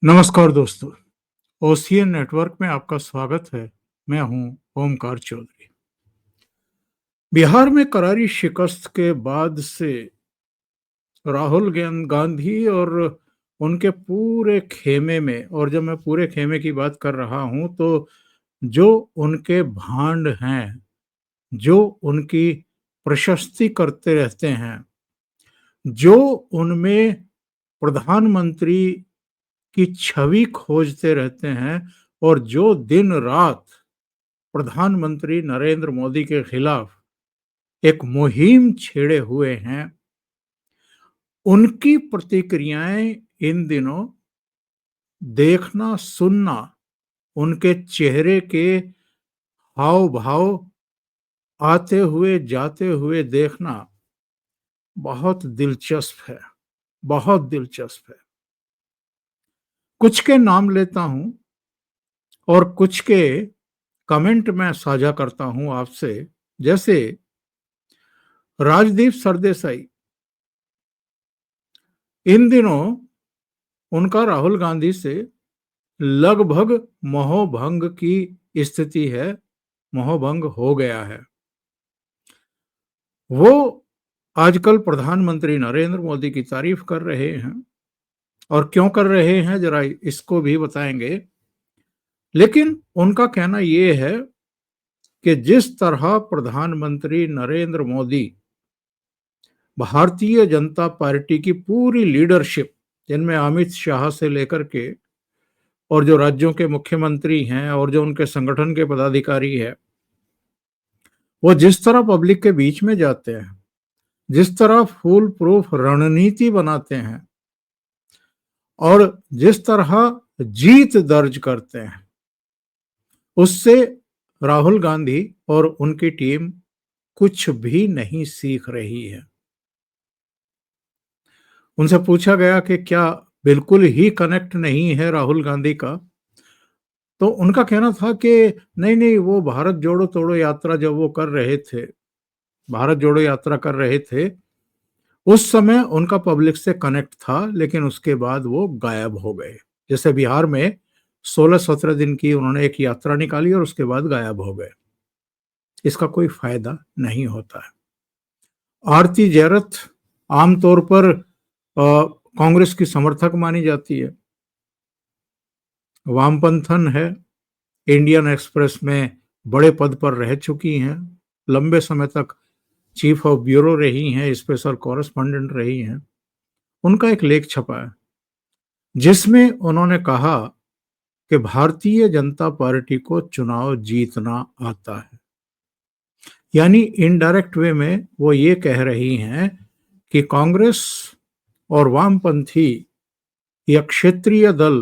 नमस्कार दोस्तों, ocean network में आपका स्वागत है। मैं हूं ओमकार चौधरी। बिहार में करारी शिकस्त के बाद से राहुल गांधी और उनके पूरे खेमे में, और जब मैं पूरे खेमे की बात कर रहा हूं तो जो उनके भांड हैं, जो उनकी प्रशस्ति करते रहते हैं, जो उनमें प्रधानमंत्री की छवि खोजते रहते हैं, और जो दिन रात प्रधानमंत्री नरेंद्र मोदी के खिलाफ एक मुहिम छेड़े हुए हैं, उनकी प्रतिक्रियाएं इन दिनों देखना, सुनना, उनके चेहरे के हाव भाव आते हुए जाते हुए देखना बहुत दिलचस्प है, बहुत दिलचस्प है। कुछ के नाम लेता हूं और कुछ के कमेंट में साझा करता हूं आपसे। जैसे राजदीप सरदेसाई, इन दिनों उनका राहुल गांधी से लगभग मोहभंग की स्थिति है, मोहभंग हो गया है। वो आजकल प्रधानमंत्री नरेंद्र मोदी की तारीफ कर रहे हैं, और क्यों कर रहे हैं जरा इसको भी बताएंगे। लेकिन उनका कहना ये है कि जिस तरह प्रधानमंत्री नरेंद्र मोदी भारतीय जनता पार्टी की पूरी लीडरशिप, जिनमें अमित शाह से लेकर के और जो राज्यों के मुख्यमंत्री हैं और जो उनके संगठन के पदाधिकारी हैं, वो जिस तरह पब्लिक के बीच में जाते हैं, जिस तरह फूल प्रूफ रणनीति बनाते हैं और जिस तरह जीत दर्ज करते हैं, उससे राहुल गांधी और उनकी टीम कुछ भी नहीं सीख रही है। उनसे पूछा गया कि क्या बिल्कुल ही कनेक्ट नहीं है राहुल गांधी का, तो उनका कहना था कि नहीं नहीं, वो भारत जोड़ो तोड़ो यात्रा जब वो कर रहे थे, भारत जोड़ो यात्रा कर रहे थे, उस समय उनका पब्लिक से कनेक्ट था, लेकिन उसके बाद वो गायब हो गए। जैसे बिहार में 16-17 दिन की उन्होंने एक यात्रा निकाली और उसके बाद गायब हो गए। इसका कोई फायदा नहीं होता है। आरती जैरथ आमतौर पर कांग्रेस की समर्थक मानी जाती है, वामपंथन है, इंडियन एक्सप्रेस में बड़े पद पर रह चुकी हैं, लंबे समय तक चीफ ऑफ ब्यूरो रही हैं, स्पेशल कॉरेस्पॉन्डेंट रही हैं। उनका एक लेख छपा है जिसमें उन्होंने कहा कि भारतीय जनता पार्टी को चुनाव जीतना आता है। यानी इनडायरेक्ट वे में वो ये कह रही हैं कि कांग्रेस और वामपंथी या क्षेत्रीय दल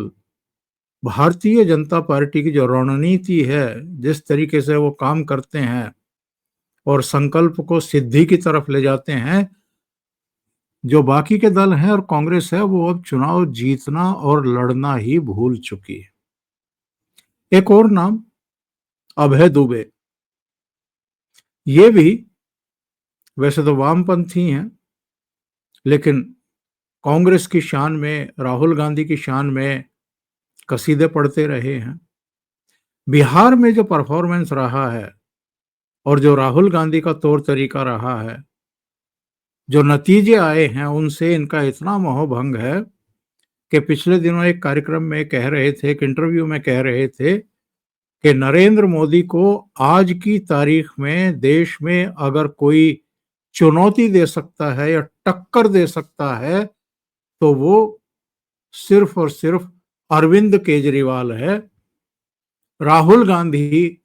भारतीय जनता पार्टी की जो रणनीति है, जिस तरीके से वो काम करते हैं और संकल्प को सिद्धि की तरफ ले जाते हैं, जो बाकी के दल हैं और कांग्रेस है, वो अब चुनाव जीतना और लड़ना ही भूल चुकी है। एक और नाम, अभय दुबे। ये भी वैसे तो वामपंथी हैं, लेकिन कांग्रेस की शान में, राहुल गांधी की शान में कसीदे पढ़ते रहे हैं। बिहार में जो परफॉर्मेंस रहा है और जो राहुल गांधी का तौर तरीका रहा है, जो नतीजे आए हैं, उनसे इनका इतना मोहभंग है कि पिछले दिनों एक कार्यक्रम में कह रहे थे, एक इंटरव्यू में कह रहे थे कि नरेंद्र मोदी को आज की तारीख में देश में अगर कोई चुनौती दे सकता है या टक्कर दे सकता है, तो वो सिर्फ और सिर्फ अरविंद केजरीवाल है। राहुल गांधी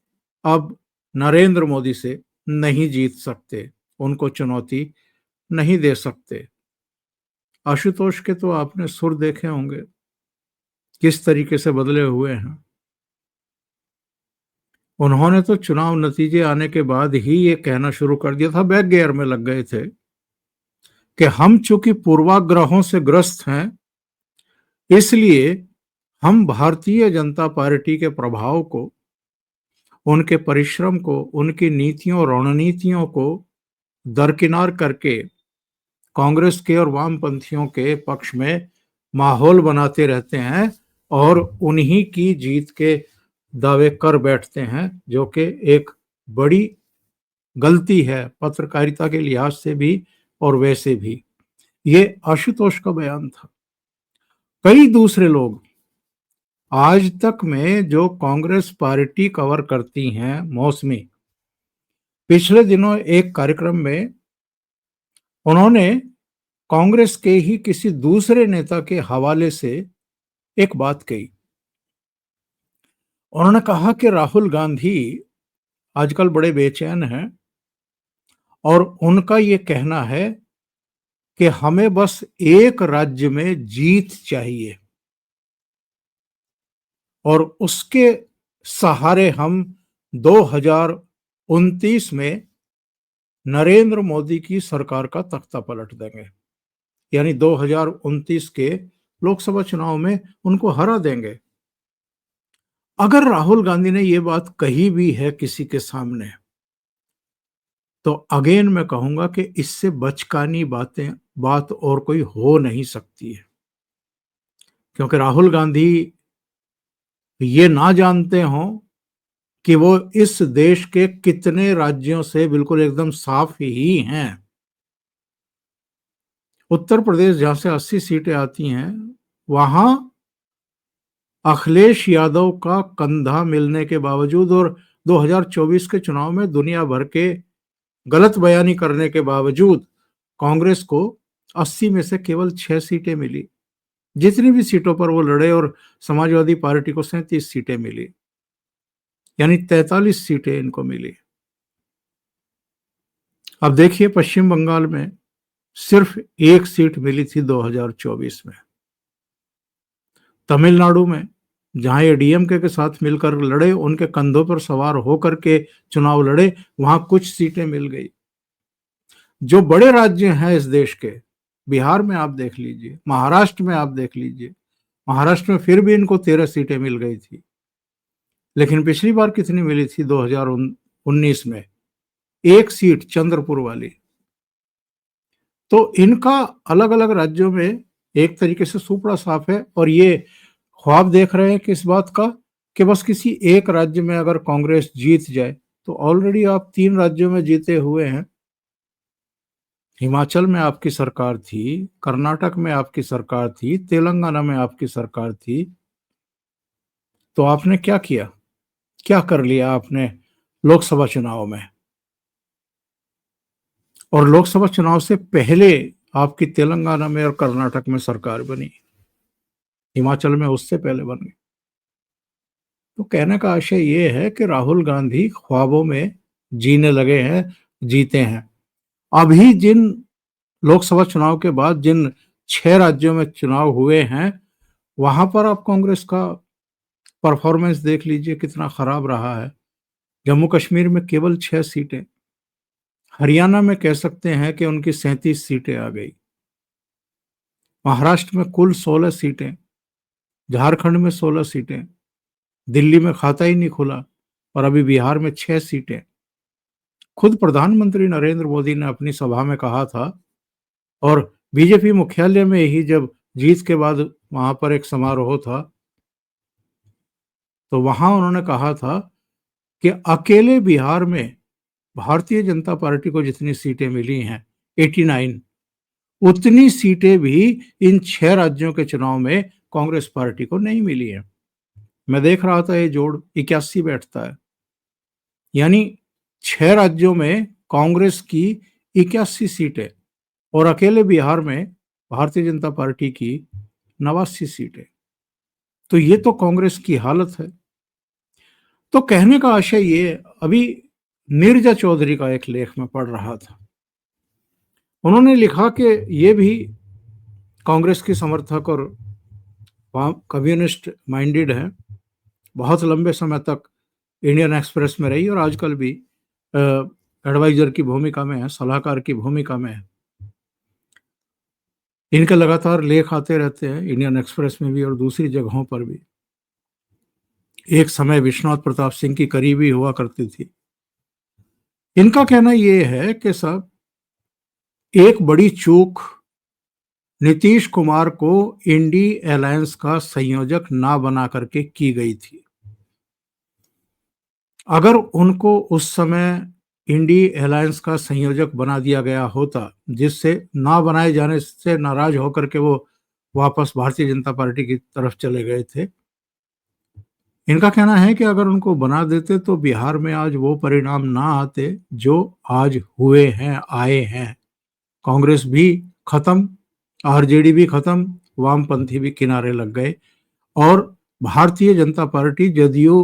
अब नरेंद्र मोदी से नहीं जीत सकते, उनको चुनौती नहीं दे सकते। आशुतोष के तो आपने सुर देखे होंगे, किस तरीके से बदले हुए हैं। उन्होंने तो चुनाव नतीजे आने के बाद ही ये कहना शुरू कर दिया था, बैक गियर में लग गए थे कि हम चूंकि पूर्वाग्रहों से ग्रस्त हैं, इसलिए हम भारतीय जनता पार्टी के प्रभाव को, उनके परिश्रम को, उनकी नीतियों रणनीतियों को दरकिनार करके कांग्रेस के और वामपंथियों के पक्ष में माहौल बनाते रहते हैं, और उन्हीं की जीत के दावे कर बैठते हैं, जो कि एक बड़ी गलती है पत्रकारिता के लिहाज से भी और वैसे भी। ये आशुतोष का बयान था। कई दूसरे लोग आज तक में जो कांग्रेस पार्टी कवर करती हैं, मौसमी, पिछले दिनों एक कार्यक्रम में उन्होंने कांग्रेस के ही किसी दूसरे नेता के हवाले से एक बात कही। उन्होंने कहा कि राहुल गांधी आजकल बड़े बेचैन हैं और उनका ये कहना है कि हमें बस एक राज्य में जीत चाहिए और उसके सहारे हम 2029 में नरेंद्र मोदी की सरकार का तख्ता पलट देंगे, यानी 2029 के लोकसभा चुनाव में उनको हरा देंगे। अगर राहुल गांधी ने ये बात कही भी है किसी के सामने, तो अगेन मैं कहूंगा कि इससे बचकानी बात और कोई हो नहीं सकती है, क्योंकि राहुल गांधी ये ना जानते हों कि वो इस देश के कितने राज्यों से बिल्कुल एकदम साफ ही हैं। उत्तर प्रदेश जहां से 80 सीटें आती हैं, वहां अखिलेश यादव का कंधा मिलने के बावजूद और 2024 के चुनाव में दुनिया भर के गलत बयानी करने के बावजूद कांग्रेस को 80 में से केवल 6 सीटें मिली। जितनी भी सीटों पर वो लड़े, और समाजवादी पार्टी को 37 सीटें मिली, यानी 43 सीटें इनको मिली। अब देखिए, पश्चिम बंगाल में सिर्फ एक सीट मिली थी 2024 में। तमिलनाडु में जहां ये डीएमके के साथ मिलकर लड़े, उनके कंधों पर सवार होकर के चुनाव लड़े, वहां कुछ सीटें मिल गई। जो बड़े राज्य हैं इस देश के, बिहार में आप देख लीजिए, महाराष्ट्र में आप देख लीजिए, महाराष्ट्र में फिर भी इनको 13 सीटें मिल गई थी। लेकिन पिछली बार कितनी मिली थी 2019 में? एक सीट, चंद्रपुर वाली। तो इनका अलग अलग राज्यों में एक तरीके से सुपड़ा साफ है, और ये ख्वाब देख रहे हैं किस बात का, कि बस किसी एक राज्य में अगर कांग्रेस जीत जाए, तो ऑलरेडी आप 3 राज्यों में जीते हुए हैं। हिमाचल में आपकी सरकार थी, कर्नाटक में आपकी सरकार थी, तेलंगाना में आपकी सरकार थी। तो आपने क्या किया, क्या कर लिया आपने लोकसभा चुनाव में? और लोकसभा चुनाव से पहले आपकी तेलंगाना में और कर्नाटक में सरकार बनी, हिमाचल में उससे पहले बन गई। तो कहने का आशय ये है कि राहुल गांधी ख्वाबों में जीने लगे हैं, जीते हैं। अभी जिन लोकसभा चुनाव के बाद जिन 6 राज्यों में चुनाव हुए हैं, वहां पर आप कांग्रेस का परफॉर्मेंस देख लीजिए कितना खराब रहा है। जम्मू कश्मीर में केवल 6 सीटें, हरियाणा में कह सकते हैं कि उनकी 37 सीटें आ गई, महाराष्ट्र में कुल 16 सीटें, झारखंड में 16 सीटें, दिल्ली में खाता ही नहीं खुला, और अभी बिहार में 6 सीटें। खुद प्रधानमंत्री नरेंद्र मोदी ने अपनी सभा में कहा था, और बीजेपी मुख्यालय में ही जब जीत के बाद वहां पर एक समारोह था, तो वहां उन्होंने कहा था कि अकेले बिहार में भारतीय जनता पार्टी को जितनी सीटें मिली हैं, 89, उतनी सीटें भी इन 6 राज्यों के चुनाव में कांग्रेस पार्टी को नहीं मिली है। मैं देख रहा था, ये जोड़ 81 बैठता है, यानी 6 राज्यों में कांग्रेस की 81 सीटें और अकेले बिहार में भारतीय जनता पार्टी की 89 सीटें। तो ये तो कांग्रेस की हालत है। तो कहने का आशय ये, अभी नीरजा चौधरी का एक लेख में पढ़ रहा था, उन्होंने लिखा कि ये भी कांग्रेस की समर्थक और कम्युनिस्ट माइंडेड है, बहुत लंबे समय तक इंडियन एक्सप्रेस में रही और आजकल भी एडवाइजर की भूमिका में है, सलाहकार की भूमिका में है। इनके लगातार लेख आते रहते हैं, इंडियन एक्सप्रेस में भी और दूसरी जगहों पर भी। एक समय विश्वनाथ प्रताप सिंह की करीबी हुआ करती थी। इनका कहना यह है कि साहब, एक बड़ी चूक नीतीश कुमार को इंडी अलायंस का संयोजक ना बना करके की गई थी। अगर उनको उस समय इंडी अलायंस का संयोजक बना दिया गया होता, जिससे ना बनाए जाने से नाराज होकर के वो वापस भारतीय जनता पार्टी की तरफ चले गए थे। इनका कहना है कि अगर उनको बना देते तो बिहार में आज वो परिणाम ना आते जो आज हुए हैं, आए हैं। कांग्रेस भी खत्म, आरजेडी भी खत्म, वामपंथी भी किनारे लग गए और भारतीय जनता पार्टी जदयू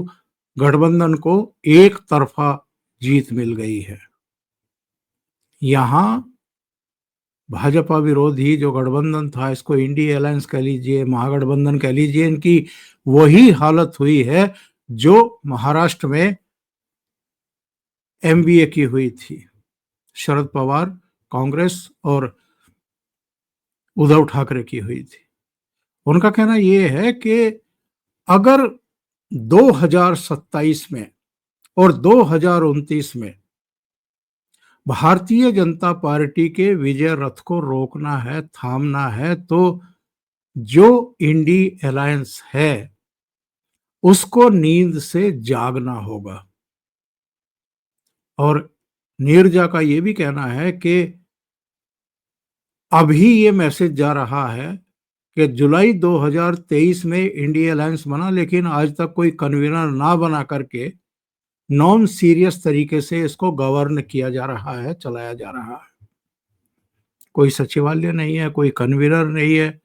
गठबंधन को एक तरफा जीत मिल गई है। यहां भाजपा विरोधी जो गठबंधन था, इसको इंडी अलायंस कह लीजिए, महागठबंधन कह लीजिए, इनकी वही हालत हुई है जो महाराष्ट्र में एमबीए की हुई थी। शरद पवार, कांग्रेस और उद्धव ठाकरे की हुई थी। उनका कहना यह है कि अगर 2027 में और 2029 में भारतीय जनता पार्टी के विजय रथ को रोकना है, थामना है, तो जो इंडी अलायंस है उसको नींद से जागना होगा। और नीरजा का यह भी कहना है कि अभी ये मैसेज जा रहा है कि जुलाई 2023 में इंडिया अलायंस बना, लेकिन आज तक कोई कन्वीनर ना बना करके नॉन सीरियस तरीके से इसको गवर्न किया जा रहा है, चलाया जा रहा है। कोई सचिवालय नहीं है, कोई कन्वीनर नहीं है।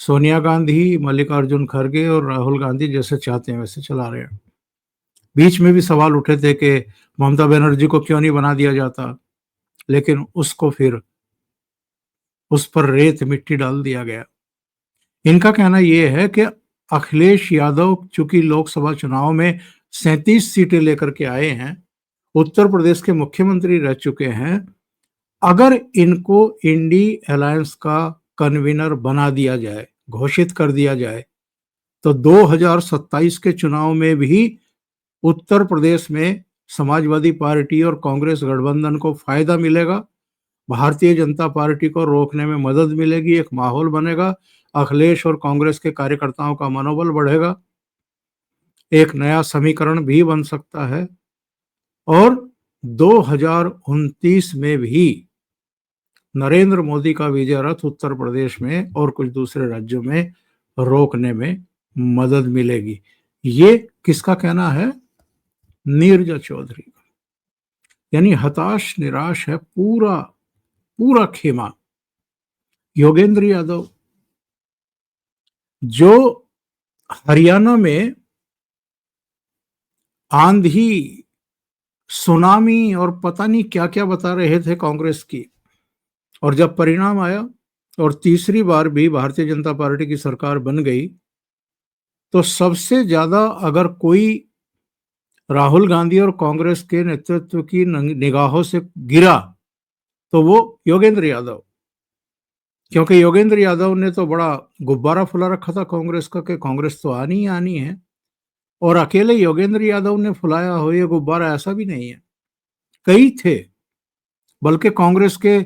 सोनिया गांधी, मल्लिकार्जुन खड़गे और राहुल गांधी जैसे चाहते हैं वैसे चला रहे हैं। बीच में भी सवाल उठे थे कि ममता बनर्जी को क्यों नहीं बना दिया जाता, लेकिन उसको फिर उस पर रेत मिट्टी डाल दिया गया। इनका कहना यह है कि अखिलेश यादव चूंकि लोकसभा चुनाव में 37 सीटें लेकर के आए हैं, उत्तर प्रदेश के मुख्यमंत्री रह चुके हैं, अगर इनको इंडी अलायंस का कन्वीनर बना दिया जाए, घोषित कर दिया जाए, तो 2027 के चुनाव में भी उत्तर प्रदेश में समाजवादी पार्टी और कांग्रेस गठबंधन को फायदा मिलेगा, भारतीय जनता पार्टी को रोकने में मदद मिलेगी, एक माहौल बनेगा, अखिलेश और कांग्रेस के कार्यकर्ताओं का मनोबल बढ़ेगा, एक नया समीकरण भी बन सकता है और 2029 में भी नरेंद्र मोदी का विजय रथ उत्तर प्रदेश में और कुछ दूसरे राज्यों में रोकने में मदद मिलेगी। ये किसका कहना है? नीरजा चौधरी का। यानी हताश निराश है पूरा पूरा खेमा। योगेंद्र यादव जो हरियाणा में आंधी, सुनामी और पता नहीं क्या क्या बता रहे थे कांग्रेस की, और जब परिणाम आया और तीसरी बार भी भारतीय जनता पार्टी की सरकार बन गई, तो सबसे ज्यादा अगर कोई राहुल गांधी और कांग्रेस के नेतृत्व की निगाहों से गिरा तो वो योगेंद्र यादव, क्योंकि योगेंद्र यादव ने तो बड़ा गुब्बारा फुला रखा था कांग्रेस का कि कांग्रेस तो आनी ही आनी है, और अकेले योगेंद्र यादव ने फुलाया हो ये गुब्बारा ऐसा भी नहीं है, कई थे। बल्कि कांग्रेस के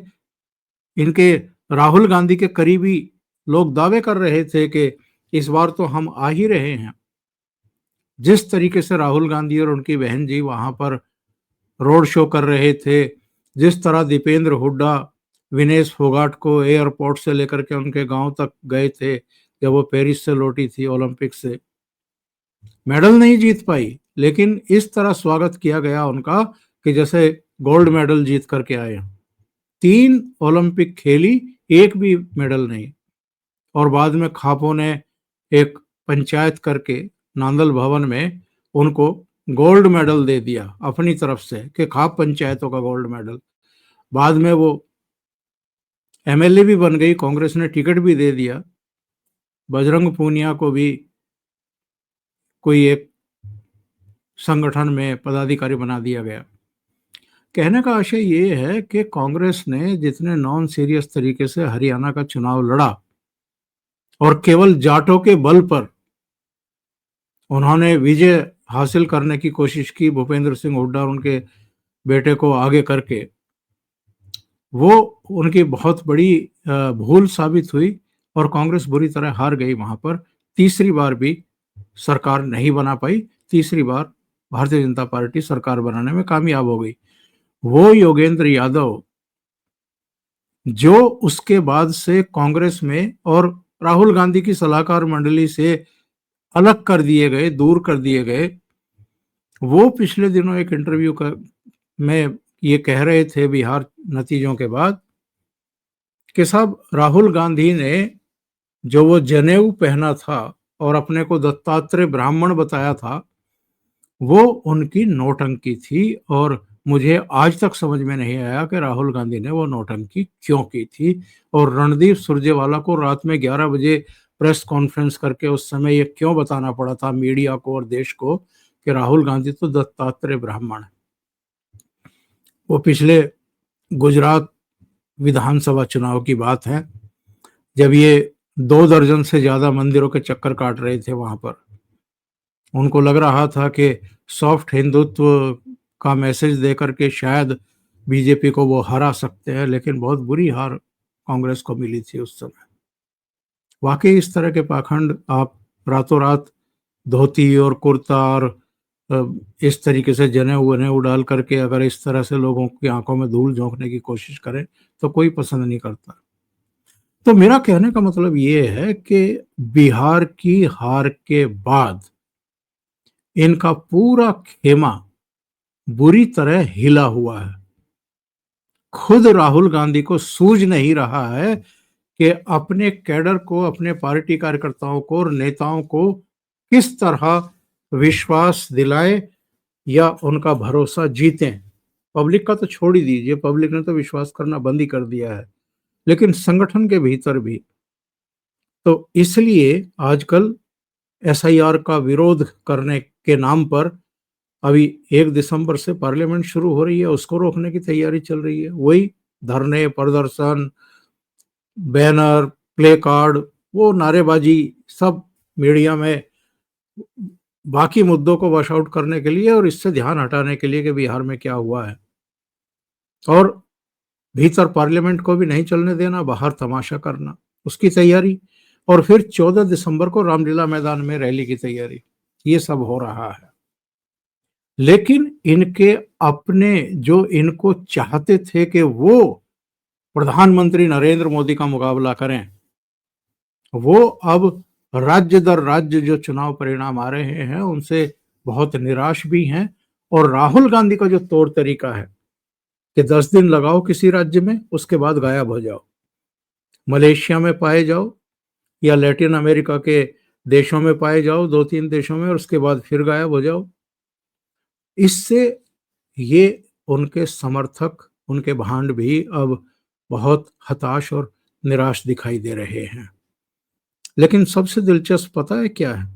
इनके राहुल गांधी के करीबी लोग दावे कर रहे थे कि इस बार तो हम आ ही रहे हैं। जिस तरीके से राहुल गांधी और उनकी बहन जी वहां पर रोड शो कर रहे थे, जिस तरह दीपेंद्र हुड्डा विनेश फोगाट को एयरपोर्ट से लेकर के उनके गांव तक गए थे जब वो पेरिस से लौटी थी ओलंपिक से, मेडल नहीं जीत पाई, लेकिन इस तरह स्वागत किया गया उनका कि जैसे गोल्ड मेडल जीत करके आए। 3 ओलंपिक खेली, एक भी मेडल नहीं। और बाद में खापों ने एक पंचायत करके नांदल भवन में उनको गोल्ड मेडल दे दिया अपनी तरफ से कि खाप पंचायतों का गोल्ड मेडल। बाद में वो एमएलए भी बन गई, कांग्रेस ने टिकट भी दे दिया। बजरंग पूनिया को भी कोई एक संगठन में पदाधिकारी बना दिया गया। कहने का आशय ये है कि कांग्रेस ने जितने नॉन सीरियस तरीके से हरियाणा का चुनाव लड़ा और केवल जाटों के बल पर उन्होंने विजय हासिल करने की कोशिश की, भूपेंद्र सिंह हुड्डा और उनके बेटे को आगे करके, वो उनकी बहुत बड़ी भूल साबित हुई। और कांग्रेस बुरी तरह हार गई वहां पर। तीसरी बार भी सरकार नहीं बना पाई। तीसरी बार भारतीय जनता पार्टी सरकार बनाने में कामयाब हो गई। वो योगेंद्र यादव जो उसके बाद से कांग्रेस में और राहुल गांधी की सलाहकार मंडली से अलग कर दिए गए, दूर कर दिए गए, वो पिछले दिनों एक इंटरव्यू में ये कह रहे थे बिहार नतीजों के बाद कि साहब राहुल गांधी ने जो वो जनेऊ पहना था और अपने को दत्तात्रेय ब्राह्मण बताया था, वो उनकी नौटंकी थी। और मुझे आज तक समझ में नहीं आया कि राहुल गांधी ने वो नौटंकी क्यों की थी। और रणदीप सुरजेवाला को रात में 11 बजे प्रेस कॉन्फ्रेंस करके उस समय ये क्यों बताना पड़ा था मीडिया को और देश को कि राहुल गांधी तो दत्तात्रेय ब्राह्मण है। वो पिछले गुजरात विधानसभा चुनाव की बात है, जब ये 2 दर्जन से ज्यादा मंदिरों के चक्कर काट रहे थे वहां पर। उनको लग रहा था कि सॉफ्ट हिंदुत्व का मैसेज देकर के शायद बीजेपी को वो हरा सकते हैं, लेकिन बहुत बुरी हार कांग्रेस को मिली थी उस समय। वाकई इस तरह के पाखंड आप रातों रात धोती और कुर्ता और इस तरीके से जनेऊ वनेऊ डाल करके अगर इस तरह से लोगों की आंखों में धूल झोंकने की कोशिश करें तो कोई पसंद नहीं करता। तो मेरा कहने का मतलब ये है कि बिहार की हार के बाद इनका पूरा खेमा बुरी तरह हिला हुआ है। खुद राहुल गांधी को सूझ नहीं रहा है कि अपने कैडर को, अपने पार्टी कार्यकर्ताओं को और नेताओं को किस तरह विश्वास दिलाए या उनका भरोसा जीतें। पब्लिक का तो छोड़ ही दीजिए, पब्लिक ने तो विश्वास करना बंद ही कर दिया है, लेकिन संगठन के भीतर भी। तो इसलिए आजकल एसआईआर का विरोध करने के नाम पर अभी 1 दिसंबर से पार्लियामेंट शुरू हो रही है, उसको रोकने की तैयारी चल रही है। वही धरने, प्रदर्शन, बैनर, प्ले कार्ड, वो नारेबाजी, सब मीडिया में बाकी मुद्दों को वॉश आउट करने के लिए और इससे ध्यान हटाने के लिए कि बिहार में क्या हुआ है। और भीतर पार्लियामेंट को भी नहीं चलने देना, बाहर तमाशा करना, उसकी तैयारी। और फिर 14 दिसंबर को रामलीला मैदान में रैली की तैयारी। ये सब हो रहा है। लेकिन इनके अपने जो इनको चाहते थे कि वो प्रधानमंत्री नरेंद्र मोदी का मुकाबला करें, वो अब राज्य दर राज्य जो चुनाव परिणाम आ रहे हैं उनसे बहुत निराश भी हैं। और राहुल गांधी का जो तौर तरीका है कि 10 दिन लगाओ किसी राज्य में, उसके बाद गायब हो जाओ, मलेशिया में पाए जाओ या लैटिन अमेरिका के देशों में पाए जाओ, 2-3 देशों में, और उसके बाद फिर गायब हो जाओ। इससे ये उनके समर्थक, उनके भांड भी अब बहुत हताश और निराश दिखाई दे रहे हैं। लेकिन सबसे दिलचस्प पता है क्या है?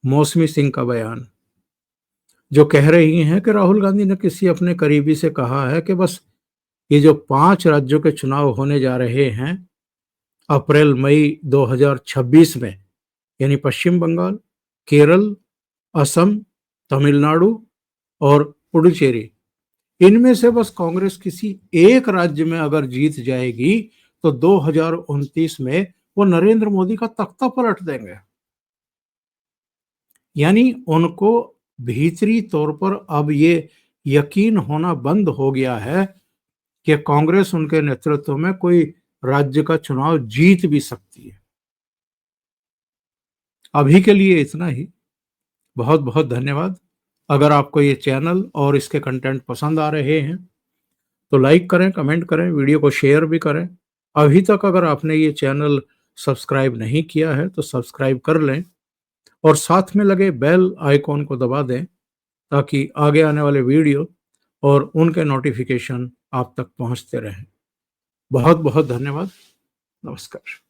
मौसमी सिंह का बयान, जो कह रही हैं कि राहुल गांधी ने किसी अपने करीबी से कहा है कि बस ये जो 5 राज्यों के चुनाव होने जा रहे हैं अप्रैल मई 2026 में, यानी पश्चिम बंगाल, केरल, असम, तमिलनाडु और पुडुचेरी, इनमें से बस कांग्रेस किसी एक राज्य में अगर जीत जाएगी तो 2029 में वो नरेंद्र मोदी का तख्ता पलट देंगे। यानी उनको भीतरी तौर पर अब ये यकीन होना बंद हो गया है कि कांग्रेस उनके नेतृत्व में कोई राज्य का चुनाव जीत भी सकती है। अभी के लिए इतना ही। बहुत बहुत धन्यवाद। अगर आपको ये चैनल और इसके कंटेंट पसंद आ रहे हैं तो लाइक करें, कमेंट करें, वीडियो को शेयर भी करें। अभी तक अगर आपने ये चैनल सब्सक्राइब नहीं किया है तो सब्सक्राइब कर लें और साथ में लगे बेल आइकॉन को दबा दें ताकि आगे आने वाले वीडियो और उनके नोटिफिकेशन आप तक पहुंचते रहें। बहुत बहुत धन्यवाद। नमस्कार।